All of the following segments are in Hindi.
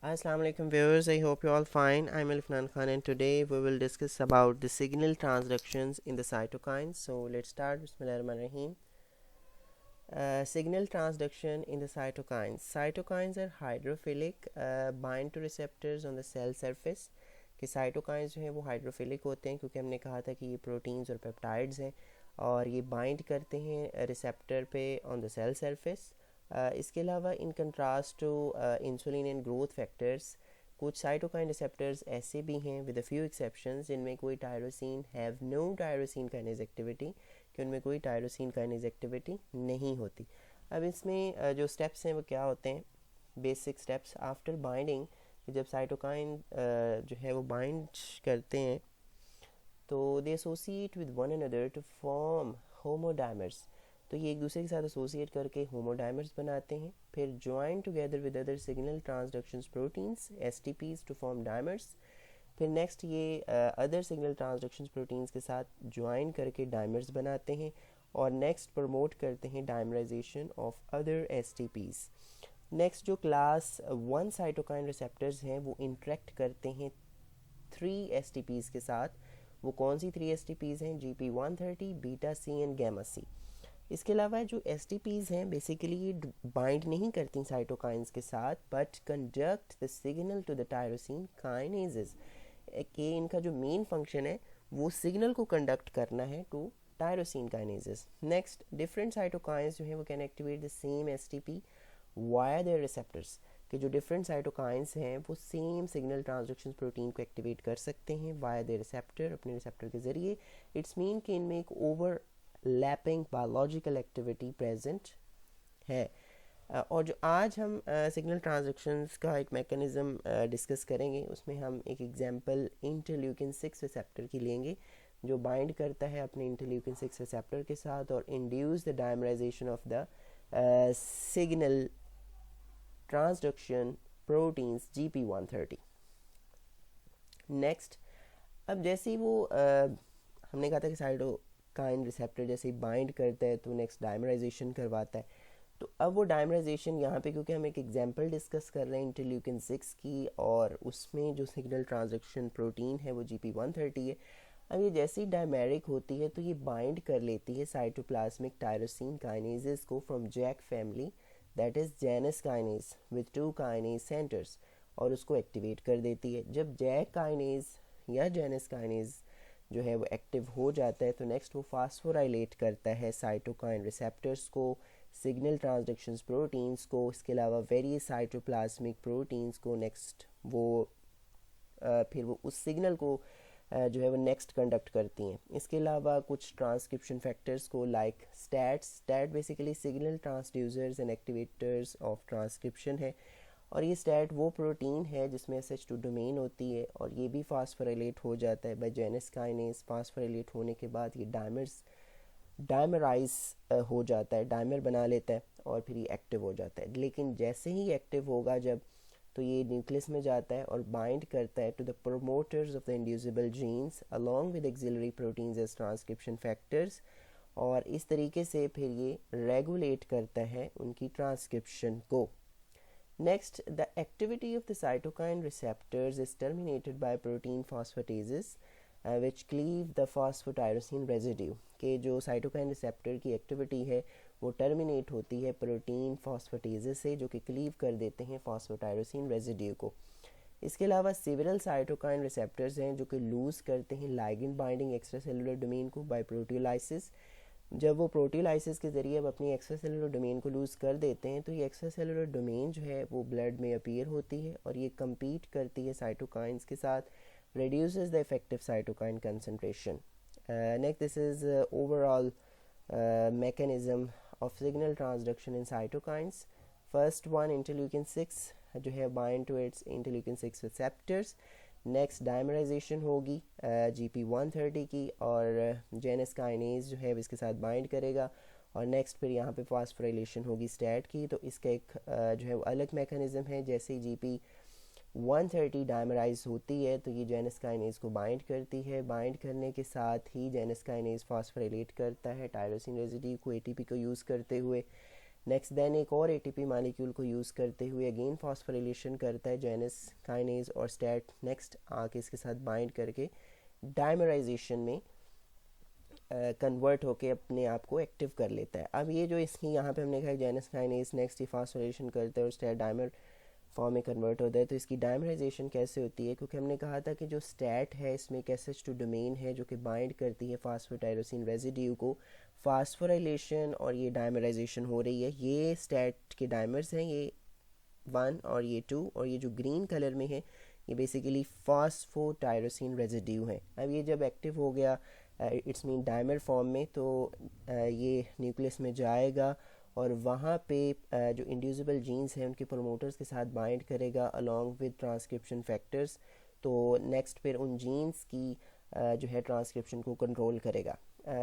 Assalamu alaikum viewers, I hope you're all fine. I'm Ilfnan Khan and today we will discuss about the signal transductions in the cytokines. So let's start. Bismillahirrahmanirrahim. Signal transduction in the cytokines. Cytokines are hydrophilic, bind to receptors on the cell surface. कि साइटोकाइंस जो है वो हाइड्रोफिलिक होते हैं क्योंकि हमने कहा था कि ये प्रोटीन्स और पेप्टाइड्स हैं और ये बाइंड करते हैं रिसेप्टर पे ऑन द सेल सरफेस। इसके अलावा in contrast to insulin and growth factors कुछ साइटोकाइन रिसेप्टर्स ऐसे भी हैं विद अ फ्यू एक्सेप्शंस जिनमें कोई tyrosine have no tyrosine kinase activity कि उनमें कोई टायरोसिन काइनेज एक्टिविटी नहीं होती। अब इसमें जो स्टेप्स हैं वो क्या होते हैं? बेसिक स्टेप्स आफ्टर बाइंडिंग, जब साइटोकाइन जो है वो बाइंड करते हैं तो they associate with one another to form homodimers. तो ये एक दूसरे के साथ एसोसिएट करके होमोडाइमर्स बनाते हैं, फिर join together with other signal transductions proteins STPs to form dimers. फिर नेक्स्ट ये अदर सिग्नल ट्रांसडक्शंस प्रोटीन्स के साथ ज्वाइन करके डाइमर्स बनाते हैं और नेक्स्ट प्रमोट करते हैं डाइमराइजेशन ऑफ अदर एसटीपीज। नेक्स्ट जो क्लास वन साइटोकाइन रिसेप्टर्स हैं वो इंटरेक्ट करते हैं 3 एसटीपीज के साथ। वो कौन सी 3 एसटीपीज हैं? GP130, beta C and gamma C. इसके अलावा जो एसटीपीज हैं बेसिकली बाइंड नहीं करती साइटोकाइंस के साथ but conduct the signal to the tyrosine kinases. कि इनका जो मेन फंक्शन है वो सिग्नल को कंडक्ट करना है to tyrosine kinases. Next different cytokines जो है वो can activate the same STP via their receptors. कि जो डिफरेंट साइटोकाइंस हैं वो सेम सिग्नल ट्रांसडक्शन प्रोटीन को एक्टिवेट कर सकते हैं वाया देयर रिसेप्टर, अपने रिसेप्टर के ज़रिए। इट्स मीन कि इनमें एक ओवरलैपिंग बायोलॉजिकल एक्टिविटी प्रेजेंट है। और जो आज हम सिग्नल ट्रांसडक्शंस का एक मैकेनिज़्म डिस्कस करेंगे उसमें हम एक एग्जांपल इंटरल्यूकिन 6 रिसेप्टर की लेंगे जो बाइंड करता है अपने इंटरल्यूकिन 6 रिसेप्टर के साथ और induce the dimerisation of the signal transduction proteins GP130। Next, अब जैसे ही वो हमने कहा था कि साइटोकाइन रिसेप्टर जैसे ही बाइंड करता है तो नेक्स्ट डायमराइजेशन करवाता है। तो अब वो डायमराइजेशन यहाँ पे क्योंकि हम एक एग्जांपल डिस्कस कर रहे हैं इंटरल्यूकिन 6 की और उसमें जो सिग्नल ट्रांसडक्शन प्रोटीन है वो GP130 है। अब ये जैसे ही डायमेरिक होती है तो ये बाइंड कर लेती है साइटोप्लाज्मिक टायरोसिन काइनेजेस को from JAK family, that is Janus kinase with 2 kinase centres, और उसको एक्टिवेट कर देती है। जब जैक काइनेज या जेनस काइनेज जो है वो एक्टिव हो जाता है तो नेक्स्ट वो फास्फोराइलेट करता है साइटोकाइन रिसेप्टर्स को, सिग्नल ट्रांसडक्शन प्रोटीन्स को, इसके अलावा वेरियस साइटोप्लाज्मिक प्रोटीन्स को। नेक्स्ट वो फिर वो उस सिग्नल को जो है वो नेक्स्ट कंडक्ट करती हैं। इसके अलावा कुछ ट्रांसक्रिप्शन फैक्टर्स को like STAT basically signal transducers and activators of transcription है, और ये स्टैट वो प्रोटीन है जिसमें SH2 डोमेन होती है और ये भी फास्फोराइलेट हो जाता है बाय जेनस काइनेज। फास्फोराइलेट होने के बाद ये डायमराइज हो जाता है, डायमर बना लेता है और फिर ये एक्टिव हो जाता है। लेकिन जैसे ही एक्टिव होगा जब तो ये न्यूक्लियस में जाता है और बाइंड करता है to the promoters of the inducible genes along with accessory proteins as transcription factors, और इस तरीके से फिर ये रेगुलेट करता है उनकी ट्रांसक्रिप्शन को। Next, the activity of the cytokine receptors is terminated by protein phosphatases which cleave the phosphotyrosine residue। के जो साइटोकाइन रिसेप्टर की एक्टिविटी है वो टर्मिनेट होती है प्रोटीन फॉस्फेटेजेस से जो कि क्लीव कर देते हैं फॉस्फोटायरोसिन रेजिड्यू को। इसके अलावा सिवरल साइटोकाइन रिसेप्टर्स हैं जो कि लूज़ करते हैं ligand binding extra cellular domain को बाय प्रोटियोलाइसिस। जब वो प्रोटियोलाइसिस के ज़रिए अब अपनी एक्स्ट्रा सेलुलर डोमेन को लूज़ कर देते हैं तो ये एक्स्ट्रा सेलुलर डोमेन जो है वो ब्लड में अपीयर होती है और ये कम्पीट करती है साइटोकाइंस के साथ, reduces the effective cytokine concentration. Next, this is overall mechanism of signal transduction in cytokines. First one, interleukin 6 जो है bind to its interleukin 6 receptors. Next dimerisation होगी GP130 की और जेनस काइनेज जो है इसके साथ बाइंड करेगा, और नेक्स्ट फिर यहाँ पे फास्फोराइलेशन होगी स्टैट की। तो इसका एक जो है वो अलग मैकेनिज्म है। जैसे ही GP130 डायमराइज होती है तो ये जेनस काइनेज को बाइंड करती है, बाइंड करने के साथ ही जेनस काइनेज फास्फोराइलेट करता है टायरोसिन रेजिड्यू को ATP को यूज़ करते हुए। नेक्स्ट देन एक और एटीपी मालिक्यूल को यूज़ करते हुए अगेन फॉस्फोरिलेशन करता है जेनस काइनेज और स्टैट नेक्स्ट आके इसके साथ बाइंड करके डायमराइजेशन में कन्वर्ट होके अपने आप को एक्टिव कर लेता है। अब ये जो इसकी यहाँ पे हमने कहा जेनस काइनेज नेक्स्ट ये फॉस्फोरिलेशन करता है और स्टैट डायमर फॉर्म में कन्वर्ट होता है। तो इसकी डायमराइजेशन कैसे होती है, क्योंकि हमने कहा था कि जो स्टैट है इसमें एक SH2 डोमेन है जो कि बाइंड करती है फास्फोटायरोसिन रेजिड्यू को। फास्फोराइलेशन और ये डायमराइजेशन हो रही है, ये स्टैट के डायमर्स हैं, ये 1 और ये 2, और ये जो ग्रीन कलर में है ये बेसिकली फास्फोटायरोसिन रेजिड्यू है। अब ये जब एक्टिव हो गया इट्स मीन डायमर फॉर्म में, तो ये न्यूक्लियस में जाएगा और वहाँ पे जो इंड्यूसिबल जीन्स हैं उनके प्रोमोटर्स के साथ बाइंड करेगा अलॉन्ग विद ट्रांसक्रिप्शन फैक्टर्स। तो नेक्स्ट फिर उन जीन्स की जो है ट्रांसक्रिप्शन को कंट्रोल करेगा।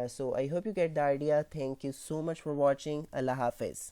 So I hope you get the idea. Thank you so much for watching. अल्लाह हाफिज़।